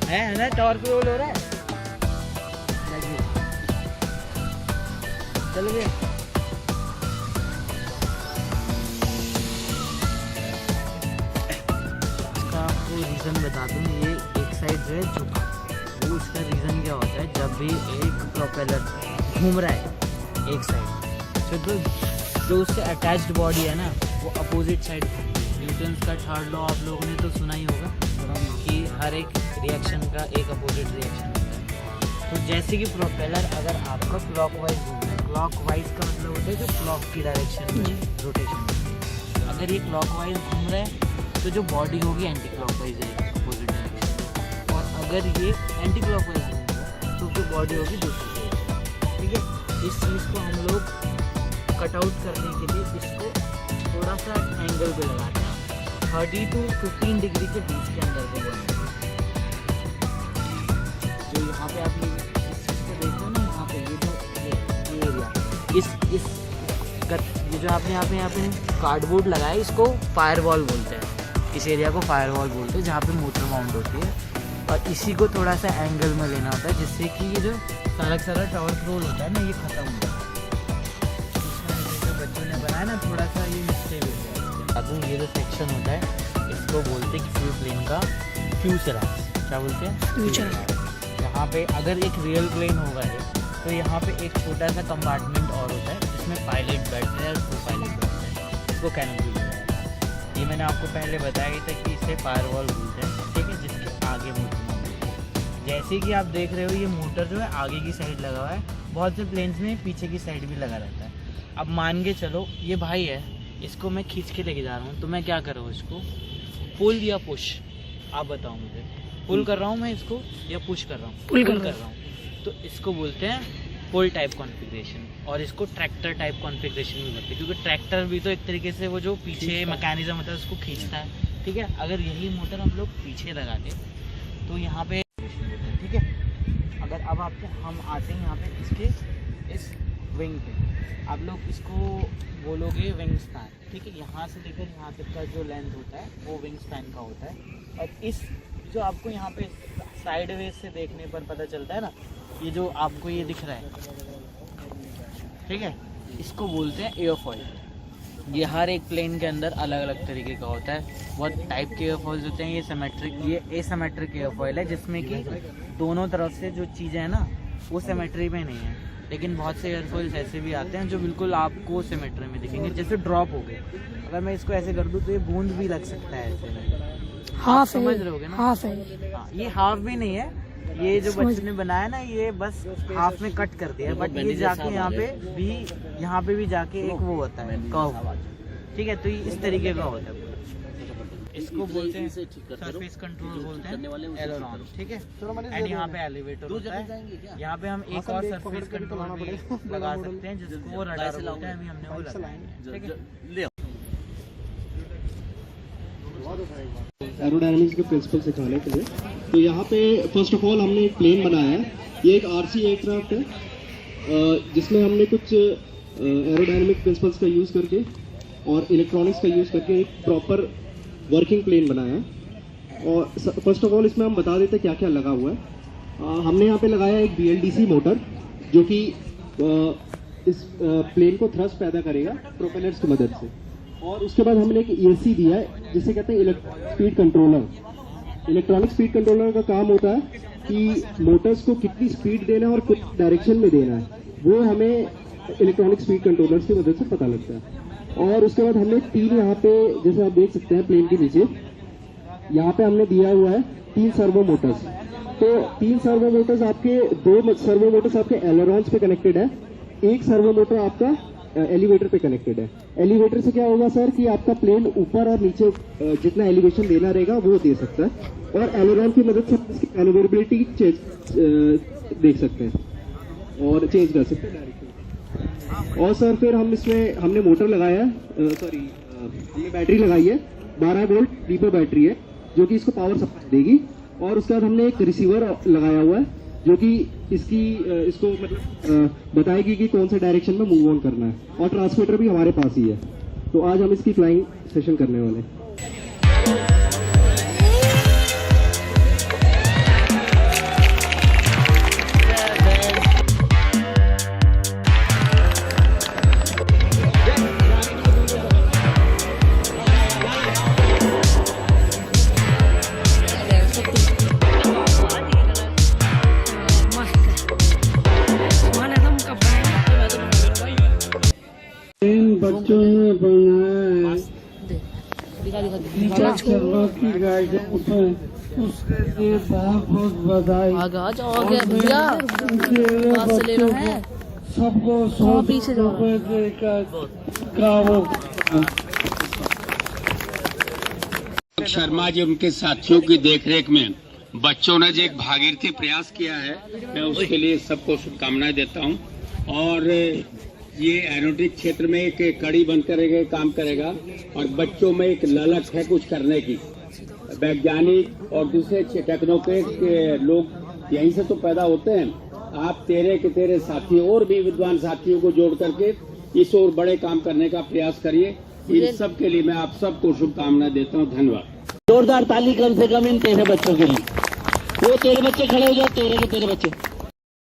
है ना, torque role हो रहा है। चलो गए। इसका आपको रीज़न बता दूँ, ये एक साइड जो है झुका, वो इसका रीज़न क्या होता है, जब भी एक प्रोपेलर घूम रहा है एक साइड, तो जो उससे अटैच्ड बॉडी है ना, वो अपोजिट साइड। न्यूटन्स का थर्ड लॉ आप लोगों ने तो सुना ही होगा कि हर एक रिएक्शन का एक अपोजिट रिएक्शन होता है। तो जैसे कि प्रोपेलर अगर आपका क्लॉकवाइज घूमना है, क्लॉकवाइज का मतलब होता है जो क्लॉक की डायरेक्शन में रोटेशन, अगर ये क्लॉकवाइज घूम रहा है तो जो बॉडी होगी एंटी क्लॉकवाइज है, अपोजिट डायरेक्शन। और अगर ये एंटी क्लॉकवाइज घूम रहा है तो जो बॉडी होगी दूसरी साइड। ठीक है, इस चीज़ को हम लोग कट आउट करने के लिए इसको थोड़ा सा एंगल पे लगाते हैं, 30 to 15 डिग्री के बीच के अंदर को बनाएंगे। जो यहाँ पे आप इस चीज़ को देखो ना, यहाँ पे ये जो ये एरिया, ये जो आपने यहाँ पे कार्डबोर्ड लगाया, इसको फायरवॉल बोलते हैं। इस एरिया को फायरवॉल बोलते हैं जहाँ पे मोटर माउंट होती है, और इसी को थोड़ा सा एंगल में लेना होता है जिससे कि ये जो सारा टॉर्क रोल होता है ना, ये ख़त्म हो जाए। जो बच्चों ने बनाया ना, थोड़ा सा ये मिस्टेक हो गया। ये जो सेक्शन होता है इसको बोलते हैं किसी प्लेन का फ्यूचराज। क्या बोलते हैं? फ्यूचराज। यहाँ पे अगर एक रियल प्लेन होगा तो यहाँ पे एक छोटा सा कंपार्टमेंट और होता है जिसमें पायलट बैठते हैं और को पायलट बैठते हैं, इसको कैनोपी बोलते हैं। ये मैंने आपको पहले बताया ही था कि इसे फायरवॉल बोलते हैं। ठीक है, जिसके आगे मोटर माउंट होती है। जैसे कि आप देख रहे हो, ये मोटर जो है आगे की साइड लगा हुआ है, बहुत से प्लेन्स में पीछे की साइड भी लगा रहता है। अब मान के चलो ये भाई है, इसको मैं खींच के लेके जा रहा हूँ, तो मैं क्या कर रहा हूँ, इसको पुल या पुश, आप बताओ मुझे, पुल कर रहा हूँ मैं इसको या पुश कर रहा हूँ? पुल कर रहा हूँ। तो इसको बोलते हैं पुल टाइप कॉन्फ़िगरेशन, और इसको ट्रैक्टर टाइप कॉन्फ़िगरेशन भी बोलते हैं, क्योंकि ट्रैक्टर भी तो एक तरीके से वो जो पीछे मैकेनिज्म होता है उसको खींचता है। ठीक है, अगर यही मोटर हम लोग पीछे लगा दें तो यहाँ पे, ठीक है, अगर अब हम आते हैं यहाँ पे इसके इस विंग पे, आप लोग इसको बोलोगे विंग स्पैन। ठीक है, यहाँ से लेकर यहाँ तक का जो लेंथ होता है वो विंग स्पैन का होता है। और इस जो आपको यहाँ पे साइड वेज से देखने पर पता चलता है ना, ये जो आपको ये दिख रहा है, ठीक है, इसको बोलते हैं एयरफॉइल। ये हर एक प्लेन के अंदर अलग अलग तरीके का होता है, बहुत टाइप के एयरफॉइल्स होते हैं। ये सिमेट्रिक, ये एसिमेट्रिक एयरफॉइल है, जिसमें कि दोनों तरफ से जो चीज़ें हैं ना वो सिमेट्री में नहीं है। लेकिन बहुत से एयरफॉइल्स ऐसे भी आते हैं जो बिल्कुल आपको सिमेट्री में दिखेंगे, जैसे ड्रॉप हो गए। अगर मैं इसको ऐसे कर दूं तो ये बूंद भी लग सकता है ऐसे में, हाफ समझ रहे होगे ना? हाफ है। हाँ, ये हाफ भी नहीं है, ये जो बच्चे ने बनाया ना, ये बस हाफ में कट कर दिया, बट ये जाके यहाँ पे भी जाके एक वो होता है कर्व। ठीक है, तो ये इस तरीके का होता है। इसको बोलते हैं सरफेस कंट्रोल बोलते हैं, एलेरॉन। ठीक है, एंड यहाँ पे एलिवेटर होता है। यहाँ पे हम एक और सरफेस कंट्रोल भी लगा सकते हैं जिसको रडार बोलते हैं, अभी हमने वो लगाया है। ठीक है, एरोडायनामिक्स के प्रिंसिपल सिखाने के लिए, तो यहाँ पे फर्स्ट ऑफ ऑल हमने एक प्लेन बनाया है। ये एक आरसी एयरक्राफ्ट है जिसमें हमने कुछ एरोडायनामिक प्रिंसिपल्स का यूज़ करके और इलेक्ट्रॉनिक्स का यूज़ करके एक प्रॉपर वर्किंग प्लेन बनाया है। और फर्स्ट ऑफ ऑल इसमें हम बता देते क्या क्या लगा हुआ है। हमने यहाँ पे लगाया एक BLDC मोटर जो कि इस प्लेन को थ्रस्ट पैदा करेगा प्रोपेलर्स की मदद से। और उसके बाद हमने एक ESC दिया है जिसे कहते हैं speed controller. Electronic speed controller का काम होता है कि मोटर्स को कितनी स्पीड देना है और किस डायरेक्शन में देना है, वो हमें इलेक्ट्रॉनिक स्पीड कंट्रोलर्स की मदद से पता लगता है। और उसके बाद हमने 3 यहाँ पे, जैसे आप देख सकते हैं प्लेन के नीचे यहाँ पे हमने दिया हुआ है 3 सर्वो मोटर्स। तो 3 सर्वो मोटर्स आपके, 2 सर्वो मोटर्स आपके एलरॉन्स पे कनेक्टेड है, 1 सर्वो मोटर आपका एलिवेटर पे कनेक्टेड है। एलिवेटर से क्या होगा सर कि आपका प्लेन ऊपर और नीचे जितना एलिवेशन देना रहेगा वो दे सकता है, और एलरॉन की मदद से आप इसकी मैन्यूवरेबिलिटी देख सकते हैं और चेंज कर सकते हैं डायरेक्शन। और सर फिर हम इसमें हमने मोटर लगाया है, हमने बैटरी लगाई है, 12 वोल्ट डीपो बैटरी है जो कि इसको पावर सप्लाई देगी। और उसके बाद हमने एक रिसीवर लगाया हुआ है जो कि इसको मतलब बताएगी कि कौन से डायरेक्शन में मूव ऑन करना है, और ट्रांसमीटर भी हमारे पास ही है। तो आज हम इसकी फ्लाइंग सेशन करने वाले हैं। बच्चों ने बनाया है टीचर शर्मा की गाइडेंस है, उसके लिए बहुत बहुत बधाई। भैया बच्चों को सबको 100 रुपए देकर गाँव शर्मा जी उनके साथियों की देखरेख में बच्चों ने जो एक भागीरथी प्रयास किया है, मैं उसके लिए सबको शुभकामनाएं देता हूं। और ये एरोनॉटिक क्षेत्र में एक कड़ी बनकर काम करेगा, और बच्चों में एक ललक है कुछ करने की। वैज्ञानिक और दूसरे टेक्नोक्रेट के लोग यहीं से तो पैदा होते हैं। आप तेरे साथी और भी विद्वान साथियों को जोड़ करके इस और बड़े काम करने का प्रयास करिए। इन सब के लिए मैं आप सबको शुभकामनाएं देता हूं। धन्यवाद। जोरदार ताली कम से कम इन 13 बच्चों के लिए। वो 13 बच्चे खड़े हो जाओ, 13 के 13 बच्चे।